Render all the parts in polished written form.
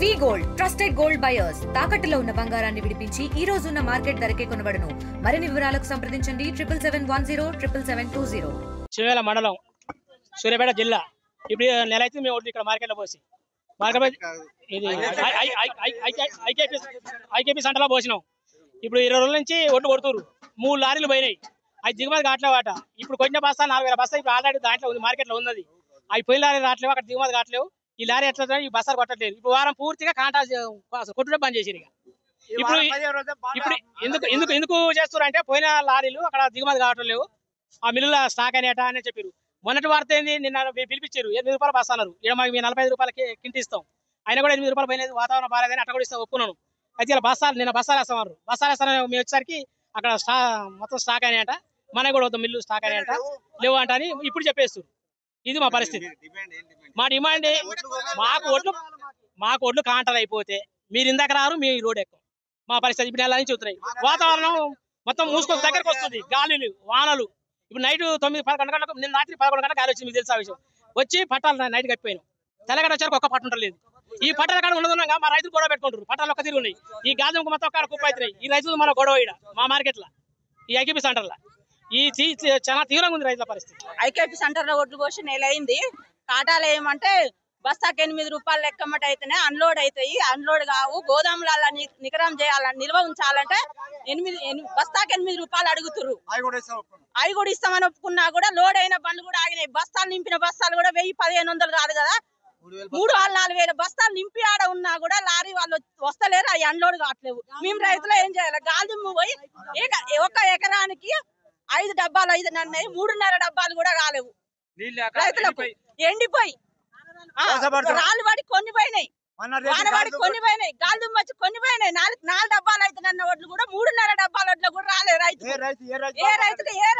వి gold trusted gold buyers తాకట్టులో ఉన్న బంగారాన్ని విడిపించి ఈ రోజు ఉన్న మార్కెట్ ధరకే కొనబడును. మరిన్ని వివరాలకు సంప్రదించండి 77107720. చివేల మండలం సూర్యాపేట జిల్లా. ఇప్పుడు నెల అయితే మేము ఇక్కడ మార్కెట్లో పోసి ఇది ఐకేపీ సెంటర్లో పోసినాం. ఇప్పుడు 20 రోజుల నుంచి ఒడ్డు కొడుతురు. 3 లారీలు పోయినాయి. అవి దిగుమతి కావట్లేవాట. ఇప్పుడు కొట్టిన బస్తా 4000 బస్తా ఇప్పుడు ఆల్రెడీ దాంట్లో ఉంది, మార్కెట్లో ఉన్నది. అవి పోయిన లారీ రావట్లేవు, అక్కడ దిగుమతి కావట్లేవు. ఈ లారీ ఎట్లా ఈ బస్సాలు కొట్టట్లేదు. ఇప్పుడు వారం పూర్తిగా కాంటా కొట్టుడే బంద్ చేసి ఇప్పుడు ఎందుకు ఎందుకు చేస్తున్నారు అంటే పోయిన లారీలు అక్కడ దిగుమతి కావట్లేవు, ఆ మిల్లుల స్టాక్ అనేట అని చెప్పారు. మొన్నటి వార్త ఏంది, నిన్న పిలిపించారు 8 రూపాయలు బస్తా అన్నారు. ఇక్కడ మాకు 45 రూపాయలకి కింటి ఇస్తాం, అయినా కూడా 8 రూపాయలు పోయినది. వాతావరణం బాగాలేదని అట్లా కూడా ఇస్తాం, ఒప్పుకున్నాను. అయితే ఇలా నిన్న బస్సాలు వేస్తామన్నారు. బస్సాలు వేస్తాను మేము వచ్చేసరికి అక్కడ మొత్తం స్టాక్ అనేట, మనకు కూడా వద్దాం మిల్లు స్టాక్ అనేట లేవు అంట అని ఇప్పుడు చెప్పేస్తారు. ఇది మా పరిస్థితి. మా డిమాండ్ మాకు ఒడ్లు కాంటాలు అయిపోతే మీరు ఇందాక రారు, మీ రోడ్ ఎక్కువ. మా పరిస్థితి ఇప్పుడు నెల నుంచి వస్తున్నాయి. వాతావరణం మొత్తం మూసుకొని దగ్గరకు వస్తుంది, గాలులు వానలు. ఇప్పుడు నైట్ 9-11 గంటలకు, నిన్న రాత్రి 11 గంటలకు గాలి వచ్చింది, మీకు తెలుసా విషయం. వచ్చి పట్టాలు నైట్ కప్పిపోయినాం. తెల్లగడ వచ్చారు, ఒక్క పట్టు ఉండలేదు. ఈ పట్టాల కాడ ఉన్నదన్నాగా మా రైతులు గొడవ పెట్టుకుంటారు. పట్టాలు ఒక్క తిరిగి ఉన్నాయి. ఈ గాజం మొత్తం ఒక్కడ కుప్ప అవుతున్నాయి. ఈ రైతులు మన గొడవ ఇక్కడ మా మార్కెట్లో, ఈ ఐకేపీ సెంటర్లో ఈ చాలా తీవ్రంగా ఉంది రైతుల పరిస్థితి. ఐకేపీ సెంటర్ లో ఒడ్లు పోసి నెల అయింది. కాటాలు ఏమంటే బస్తాకి 8 రూపాయలు లెక్కమ్మట అయితేనే అన్లోడ్ అవుతాయి. అన్లోడ్ కావు. గోదాములలో నికరం చేయాలని, నిల్వ ఉంచాలంటే బస్తాకి 8 రూపాయలు అడుగుతున్నారు. అవి కూడా ఇస్తామని ఒప్పుకున్నా కూడా లోడ్ అయిన బండ్లు కూడా ఆగినాయి. బస్తాలు నింపిన బస్తాలు కూడా 1000-1500 కాదు కదా, 3000-4000 బస్తాలు నింపి ఆడ ఉన్నా కూడా లారీ వాళ్ళు వస్తలేరు. అవి అన్లోడ్ కావట్లేవు. మేము రైతులు ఏం చేయాలి? గాలిదుమ్ము పోయి ఒక ఎకరానికి 5 డబ్బాలు 3.5 డబ్బాలు కూడా కాలేవు. రైతులకు ఎండిపోయి రాళ్ళు పడి కొన్ని పోయినాయి, వానబడి కొన్ని పోయినాయి, గాలిదుమ్ము వచ్చి కొన్ని పోయినాయి. 4 డబ్బాలు అయితే నన్న ఒడ్లు కూడా 3.5 డబ్బాల ఒడ్లు కూడా రాలేదు. రైతు ఏ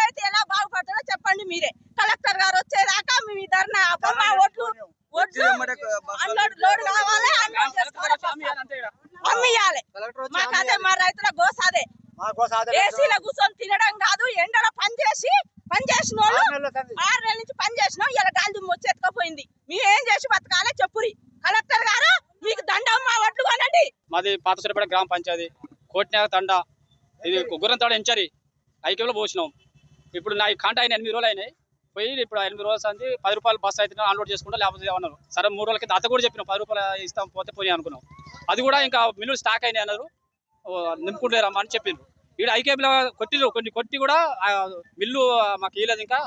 రైతు ఎలా బాగుపడతాడో చెప్పండి మీరే. కలెక్టర్ గారు వచ్చేదాకా మేము ధర్నా మా ఒడ్లు లోడ్ కావాలి, అమ్మియాలి. మాకదే మా రైతుల గోసాదే. ఏసీలో కూర్చొని తినడం కాదు, ఎండలో పనిచేసిన వాళ్ళు 6 నెలల నుంచి పనిచేసినాం. ఇలా గాలిదుమ్ము వచ్చి ఎత్తుకపోయింది. మేము ఏం చేసి బతకాలే చెప్పురి. కలెక్టర్ గారు మీకు దండం, మా ఒడ్లు కొనండి. మాది పాత సూర్యాపేట గ్రామ పంచాయతీ కోట్నాగ తండ. ఇది గుర్రం తాడు ఎంచరి ఐకేపీలో పోసినాం. ఇప్పుడు నా కాంటా అయిన 8 రోజులు అయినాయి. పోయి ఇప్పుడు 8 రోజులు అంది 10 రూపాయలు బస్సు అయితే అన్లోడ్ చేసుకుంటా, లేకపోతే అన్నారు. సరే 3 రోజులకి అత కూడా చెప్పినాం 10 రూపాయలు ఇస్తాం, పోతే పోయి అనుకున్నాం. అది కూడా ఇంకా మిల్లు స్టాక్ అయినాయి అన్నారు, నింపుకుంటారమ్మా అని చెప్పిండ్రు. ఇక్కడ ఐకేపీలో కొన్ని కొట్టి కూడా మిల్లు మాకు ఇవ్వలేదు. ఇంకా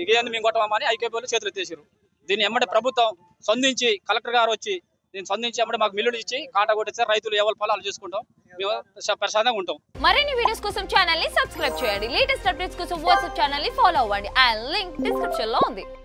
ఇదేంది మేము కొట్టమా అని ఐకేపీలో చేతులు ఎత్తేసారు. దీన్ని ఎమ్మటే ప్రభుత్వం స్పందించి, కలెక్టర్ గారు వచ్చి దీన్ని స్పందించి ఎమ్మటే మాకు మిల్లులు ఇచ్చి కాంటా కొట్టేస్తే రైతులు ఎవరి పొలాలు చేసుకుంటాం, మేము ప్రశాంతంగా ఉంటాం. మరిన్ని వీడియోస్ కోసం ఛానల్ ని సబ్స్క్రైబ్ చేయండి. లేటెస్ట్ అప్డేట్స్ కోసం వాట్సాప్ ఛానల్ ని ఫాలో అవ్వండి. అండ్ లింక్ డిస్క్రిప్షన్ లో ఉంది.